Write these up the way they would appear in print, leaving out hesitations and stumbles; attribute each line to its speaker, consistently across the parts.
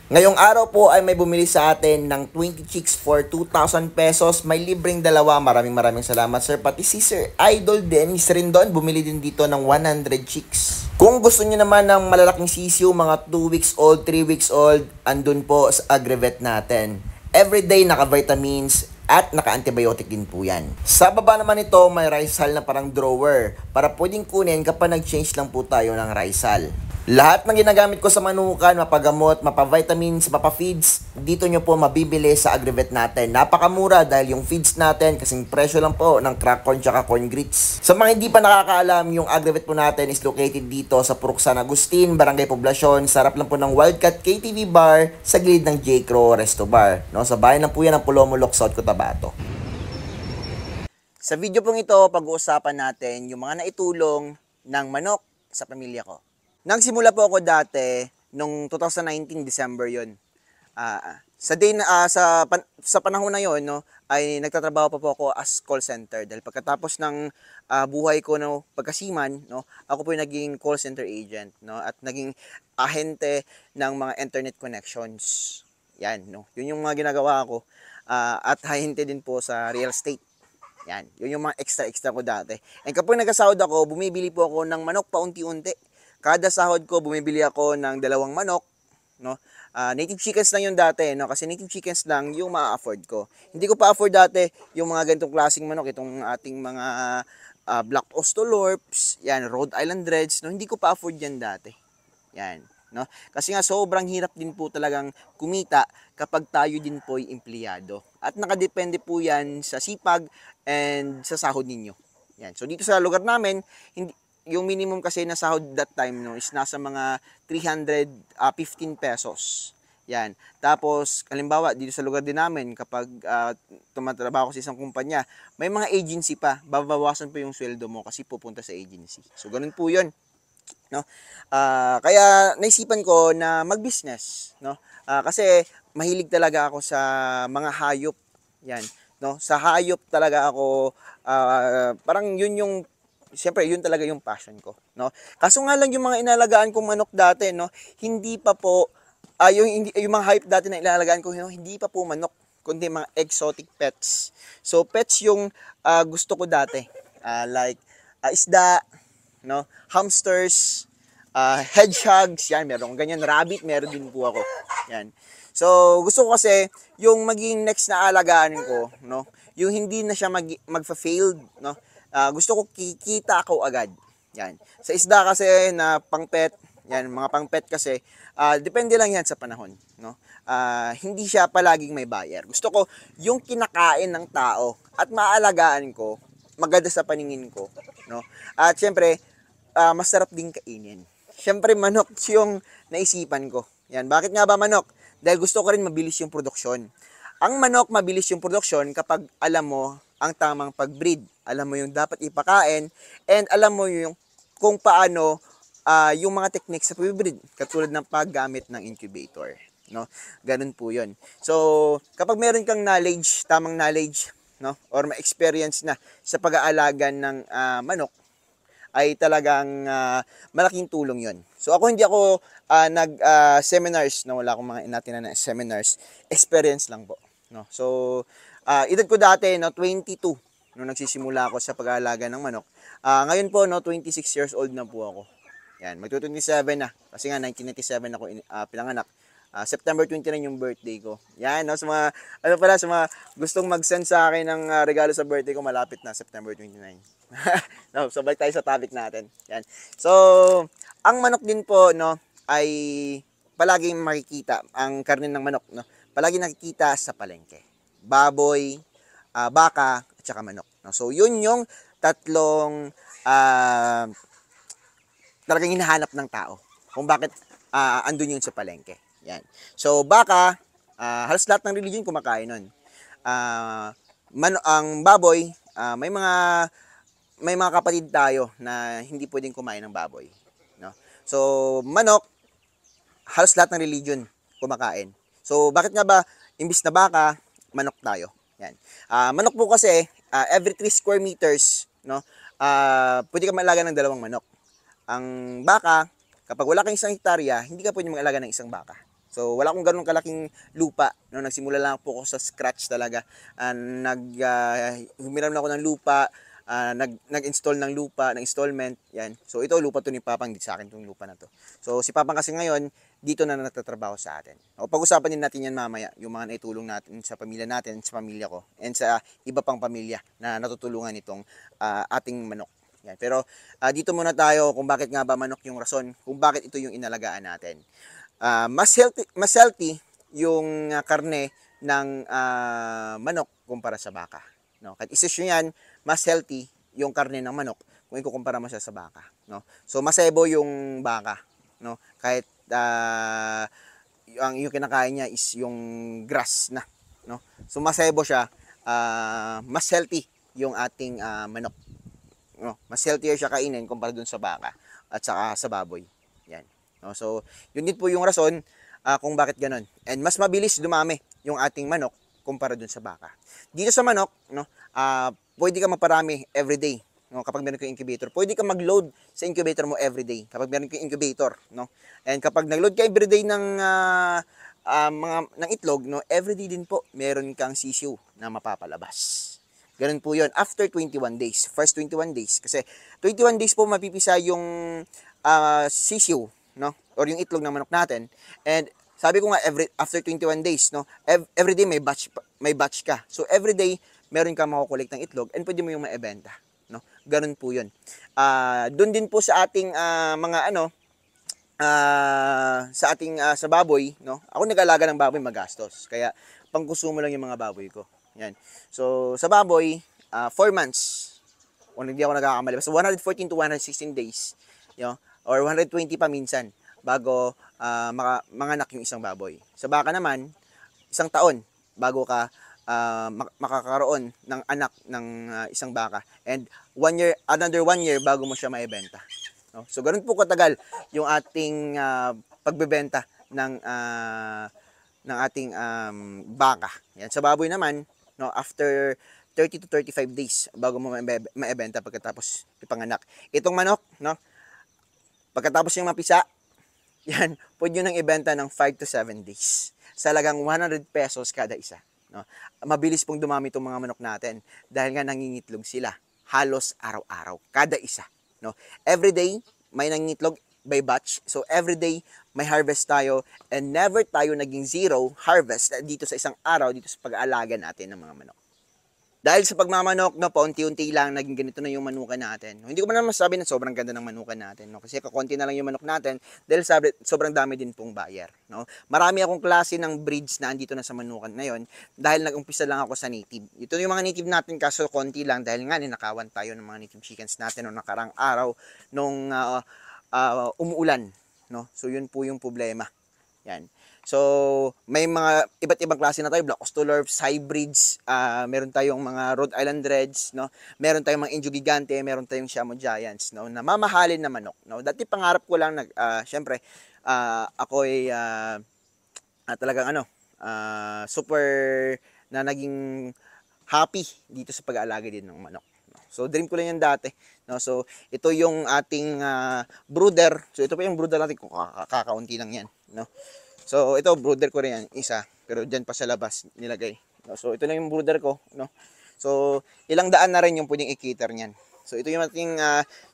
Speaker 1: Ngayong araw po ay may bumili sa atin ng 20 chicks for 2,000 pesos. May libreng dalawa. Maraming salamat sir. Pati si Sir Idol Dennis rin doon. Bumili din dito ng 100 chicks. Kung gusto niyo naman ng malalaking sisiw, mga 2 weeks old, 3 weeks old, andun po sa Agrivet natin. Everyday naka-vitamins at naka-antibiotic din po yan. Sa baba naman ito, may rice hull na parang drawer para pwedeng kunin kapag nag-change lang po tayo ng rice hull. Lahat ng ginagamit ko sa manukan, mapagamot, mapavitamins, mapafeeds, dito nyo po mabibili sa Agrivet natin. Napakamura dahil yung feeds natin, kasing presyo lang po ng crack corn tsaka corn grits. Sa mga hindi pa nakakaalam, yung Agrivet po natin is located dito sa Purok San Agustin, Barangay Poblacion. Sarap lang po ng Wildcat KTV Bar sa gilid ng J. Crow Resto Bar. No, sa bayan lang po yan ng Pulomolok, South Cotabato. Sa video pong ito, pag-uusapan natin yung mga naitulong ng manok sa pamilya ko. Nagsimula po ako dati nung 2019 December 'yon. Sa panahon na 'yon, no, ay nagtatrabaho pa po ako as call center dahil pagkatapos ng buhay ko no pagkasiman, no, ako po yung naging call center agent, no, at naging ahente ng mga internet connections. Yan, no. 'Yun yung mga ginagawa ko at ahente din po sa real estate. Yan, 'yun yung mga extra ko dati. And kapag nagkasahod ako, bumibili po ako ng manok paunti-unti. Kada sahod ko, bumibili ako ng 2 manok, no? Native chickens lang yung dati, no? Kasi native chickens lang yung ma-afford ko. Hindi ko pa afford dati yung mga ganitong klaseng manok, itong ating mga Black Ostolorps, yan, Rhode Island Reds, no? Hindi ko pa afford yan dati. Yan, no? Kasi nga sobrang hirap din po talagang kumita kapag tayo din po ay empleyado. At nakadepende po yan sa sipag and sa sahod ninyo. Yan. So dito sa lugar namin, yung minimum kasi na sahod that time no is nasa mga 315 pesos. Yan. Tapos halimbawa dito sa lugar din namin kapag tumatrabaho ko sa isang kumpanya, may mga agency pa, babawasan pa yung sweldo mo kasi pupunta sa agency. So ganun po 'yon, no? Kaya naisipan ko na mag-business, no? Kasi mahilig talaga ako sa mga hayop. Yan, no? Sa hayop talaga ako parang 'yun yung siyempre, yun talaga yung passion ko, no? Kaso nga lang yung mga inalagaan kong manok dati, no, hindi pa po yung mga hype dati na inalagaan ko, no, hindi pa po manok, kundi mga exotic pets. So pets yung gusto ko dati. Like isda, no, hamsters, hedgehogs, yan, meron ganyan, rabbit, meron din po ako. Yan. So gusto ko kasi yung maging next na alagaan ko, no, yung hindi na siya magfa-failed, no. Gusto ko kikita ako agad. Yan. Sa isda kasi na pang-pet, yan, mga pang-pet kasi, depende lang yan sa panahon, no? Hindi siya palaging may buyer. Gusto ko yung kinakain ng tao at maalagaan ko, maganda sa paningin ko, no? At syempre, masarap din kainin. Syempre, manok yung naisipan ko. Yan. Bakit nga ba manok? Dahil gusto ko rin mabilis yung produksyon. Ang manok, mabilis yung produksyon kapag alam mo ang tamang pag-breed. Alam mo yung dapat ipakain and alam mo yung kung paano yung mga techniques sa pag-breed katulad ng paggamit ng incubator, no? Ganun po 'yon. So, kapag meron kang knowledge, tamang knowledge, no, or may experience na sa pag-aalaga ng manok ay talagang malaking tulong 'yon. So, ako hindi ako nag-seminars, no, wala akong mga inatin na seminars, experience lang po, no. So, edad ko dati, no, 22, nung nagsisimula ako sa pag-aalaga ng manok. Ngayon po, no, 26 years old na po ako. Yan, magto-27 na. Kasi nga, 1997 ako pinanganak. September 29 yung birthday ko. Yan, no, sa mga, sa mga gustong mag-send sa akin ng regalo sa birthday ko, malapit na, September 29. No, so, balik tayo sa topic natin. Yan. So, ang manok din po, no, ay palaging makikita, ang karne ng manok, no, palaging nakikita sa palengke. Baboy, baka, at saka manok. So, yun yung tatlong talagang hinahanap ng tao kung bakit andun yun sa palengke. Yan. So, baka, halos lahat ng religion kumakain nun. Ang baboy, may mga kapatid tayo na hindi pwedeng kumain ng baboy. No? So, manok, halos lahat ng religion kumakain. So, bakit nga ba, imbis na baka, manok tayo? Yan. Manok po kasi, every 3 square meters, no, pwede ka mag-alaga ng 2 manok. Ang baka, kapag wala kang 1 hektarya, hindi ka pwede mag-alaga ng 1 baka. So, So wala akong ganun kalaking lupa, no. Nagsimula lang po ako sa scratch talaga. Humiram na ako ng lupa, nag-install ng lupa, ng installment, yan. So ito lupa to ni Papang, di sa akin tong lupa na to. So si Papang kasi ngayon dito na nagtatrabaho sa atin. O pag-usapan din natin yan mamaya, yung mga naitulong natin sa pamilya natin, sa pamilya ko, and sa iba pang pamilya na natutulungan nitong ating manok. Yan. Pero dito muna tayo kung bakit nga ba manok yung rason, kung bakit ito yung inalagaan natin. Mas healthy yung karne ng manok kumpara sa baka. No? Kahit isis nyo yan, mas healthy yung karne ng manok kung ikukumpara mo siya sa baka. No? So masebo yung baka. No? Kahit yung kinakain niya is yung grass na. No? So masebo siya, mas healthy yung ating manok. No? Mas healthier siya kainin kumpara dun sa baka at saka sa baboy. Yan. No? So, yun din po yung rason kung bakit ganun. And mas mabilis dumami yung ating manok kumpara dun sa baka. Dito sa manok, no, pwede ka magparami everyday. No, kapag meron kang incubator, pwede ka mag-load sa incubator mo everyday. Kapag meron kang incubator, no. And kapag nag-load ka everyday ng ng itlog, no, everyday din po meron kang sisiu na mapapalabas. Ganun po 'yon after 21 days. First 21 days kasi 21 days po mapipisa yung sisiu, no, or yung itlog ng manok natin. And sabi ko nga after 21 days, no, everyday may batch ka. So everyday meron kang makukulik ng itlog and pwede mo yung maibenta, no? Ganun po 'yun. Doon din po sa ating mga sa baboy, no? Ako nag-alaga ng baboy magastos. Kaya pangkonsumo lang yung mga baboy ko. Yan. So sa baboy, 4 months. O hindi ako nagkakamali. Basta 114 to 116 days, you know, or 120 pa minsan bago manganak yung isang baboy. Sa baka naman, 1 taon bago ka makakaroon ng anak ng isang baka, and another 1 year bago mo siya maibenta. No? So ganun po katagal yung ating pagbebenta ng ating baka. Yan. Sa baboy naman, no, after 30 to 35 days bago mo maibenta pagkatapos ipanganak. Itong manok, no, pagkatapos yung mapisa, yan, pwede nyo nang ibenta ng 5 to 7 days. Sa halagang 100 pesos kada isa. No? Mabilis pong dumami itong mga manok natin dahil nga nangingitlog sila halos araw-araw, kada isa. No? Everyday, may nangingitlog by batch. So, everyday, may harvest tayo and never tayo naging zero harvest dito sa isang araw, dito sa pag-aalaga natin ng mga manok. Dahil sa pagmamanok, no, paunti-unti lang naging ganito na yung manukan natin. Hindi ko man masasabi na sobrang ganda ng manukan natin, no, kasi kakonti na lang yung manok natin dahil sobrang dami din pong buyer, no. Marami akong klase ng breeds na andito na sa manukan ngayon dahil nag-umpisa lang ako sa native. Ito yung mga native natin kaso konti lang dahil nga ninakawan tayo ng mga native chickens natin noong nakarang araw nung umuulan, no. So yun po yung problema. Yan. So, may mga iba't ibang klase na tayo, Black Australorps, hybrids, meron tayong mga Rhode Island Reds, no? Meron tayong mga Indio Gigante, meron tayong Siamo Giants, no? Na mamahalin na manok, no? Dati pangarap ko lang syempre, ako ay talagang super na naging happy dito sa pag-aalaga din ng manok. No? So, dream ko lang yan dati, no? So, ito yung ating brooder. So, ito pa yung brooder natin, kakaunti lang yan, no? So, ito, brooder ko rin yan, isa. Pero dyan pa sa labas nilagay. So, ito lang yung brooder ko, no? So, ilang daan na rin yung pwedeng i-cater niyan. So, ito yung ating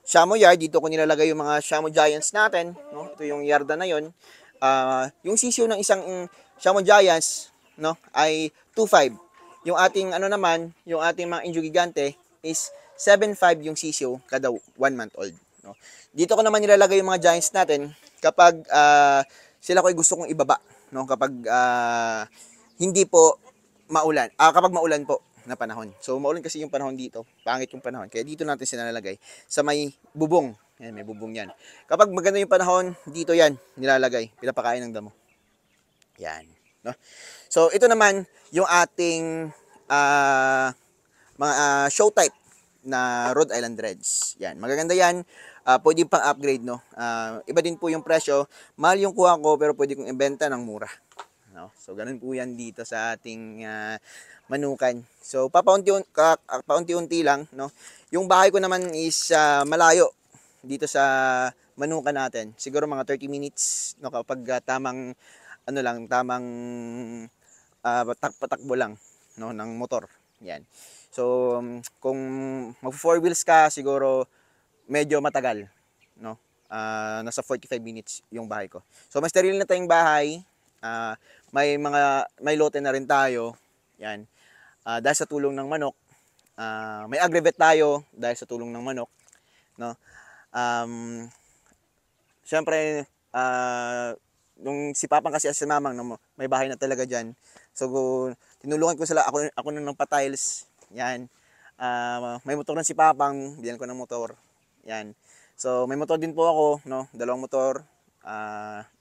Speaker 1: Siamo yard. Dito ko nilalagay yung mga Siamo Giants natin, no? Ito yung yarda na yon. Yung sisiyo ng isang Siamo Giants, no, ay 2.5. Yung ating, naman, yung ating mga Indio Gigante is 7.5 yung sisiyo kada 1 month old, no? Dito ko naman nilalagay yung mga Giants natin kapag sila ko ay gusto kong ibaba, no, kapag hindi po maulan. Kapag maulan po na panahon. So maulan kasi yung panahon dito, pangit yung panahon. Kaya dito natin sila nilalagay sa may bubong. Yan, may bubong yan. Kapag maganda yung panahon, dito yan nilalagay, pinapakain ng damo. Yan, no. So ito naman yung ating mga show type na Rhode Island Reds. Yan, magaganda yan. Pwede pang upgrade, no. Iba din po yung presyo. Mahal yung kuha ko pero pwede kong ibenta ng mura, no. So ganun po yan dito sa ating manukan. So paunti-unti lang, no. Yung bahay ko naman is malayo dito sa manukan natin. Siguro mga 30 minutes, no, kapag tamang ano lang, tamang patakbo lang, no, ng motor. Yan. So, kung mag four wheels ka, siguro medyo matagal, no? Nasa 45 minutes yung bahay ko. So, mas steril na tayong bahay. Ah, may lote na rin tayo. Yan. Dahil sa tulong ng manok. May aggregate tayo dahil sa tulong ng manok, no? Um, Siyempre, nung si Papang kasi at si Mamang, no, may bahay na talaga diyan. So, tinulungan ko sila, ako nang nagpa-tiles. Yan. May motor na si Papang, binigyan ko ng motor. Yan. So, may motor din po ako, no? Dalawang motor.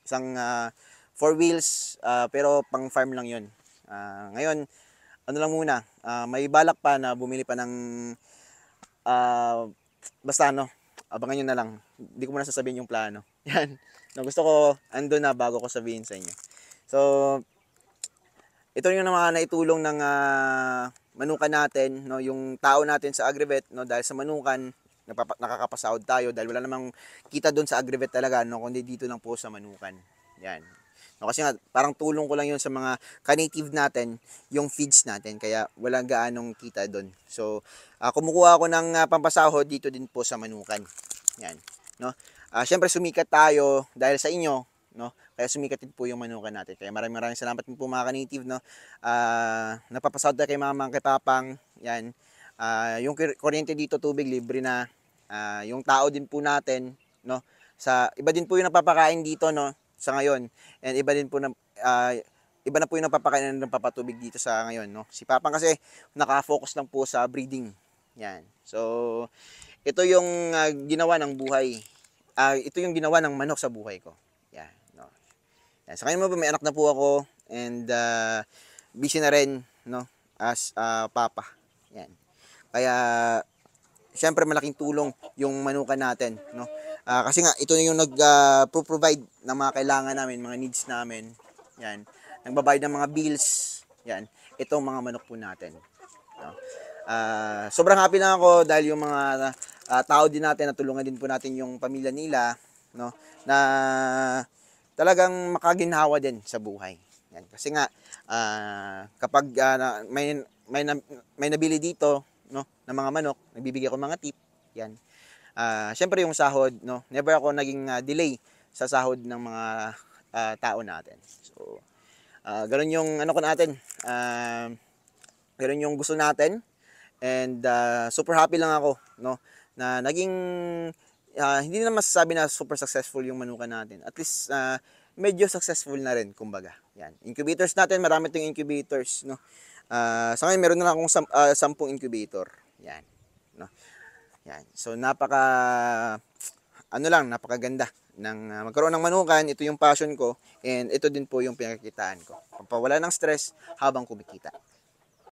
Speaker 1: Isang four wheels, pero pang farm lang 'yon. Ngayon, ano lang muna, may balak pa na bumili pa ng basta ano, abangan nyo na lang. Hindi ko muna sasabihin yung plano. Yan. No, gusto ko, ando na bago ko sabihin sa inyo. So, ito yung mga naitulong ng manukan natin, no, yung tao natin sa Agrivet, no, dahil sa manukan, nakakapasahod tayo dahil wala namang kita doon sa Agrivet talaga, no, kundi dito lang po sa manukan. Yan. No, kasi nga, parang tulong ko lang yun sa mga ka-native natin, yung feeds natin, kaya wala gaanong kita doon. So, kumukuha ako ng pampasahod dito din po sa manukan. Yan. No? Siyempre, sumikat tayo dahil sa inyo, no? Kaya sumikat din po yung manukan natin. Kaya maraming salamat din po mga ka-native, no? Napapasahod tayo kay Mamang, kay Papang. Yan. Yung kuryente dito, tubig, libre na. Yung tao din po natin, no? Iba din po yung napapakain dito, no? Sa ngayon. And iba din po na iba na po yung napapakain ng papatubig dito sa ngayon, no. Si Papang kasi naka-focus lang po sa breeding. Yan. So, ito yung ginawa ng buhay. Ito yung ginawa ng manok sa buhay ko. Yan, no. Yan. Sa ngayon mo may anak na po ako and busy na rin, no, as papa. Yan. Kaya siyempre malaking tulong yung manukan natin, no. Kasi nga ito yung nag-provide ng mga kailangan namin, mga needs namin. Yan. Nagbabayad ng mga bills. Yan. Itong mga manok po natin. No? Sobrang happy na ako dahil yung mga tao din natin, natulungan din po natin yung pamilya nila, no, na talagang makaginhawa din sa buhay. Yan. Kasi nga kapag may nabili dito, no, ng mga manok, nagbibigay ako mga tip. Yan. Siyempre yung sahod, no, never ako naging delay sa sahod ng mga tao natin. So, ganun yung ano ko natin, ganun yung gusto natin, and super happy lang ako, no, na naging hindi na masasabi na super successful yung manukan natin. At least medyo successful na rin, kumbaga. Yan. Incubators natin, marami tong incubators, no. Sa ngayon meron na akong 10 incubator. Yan, no. Yan. So napakaganda ng magkaroon ng manukan. Ito yung passion ko and ito din po yung pinagkikitaan ko. Pampawala ng stress habang kumikita.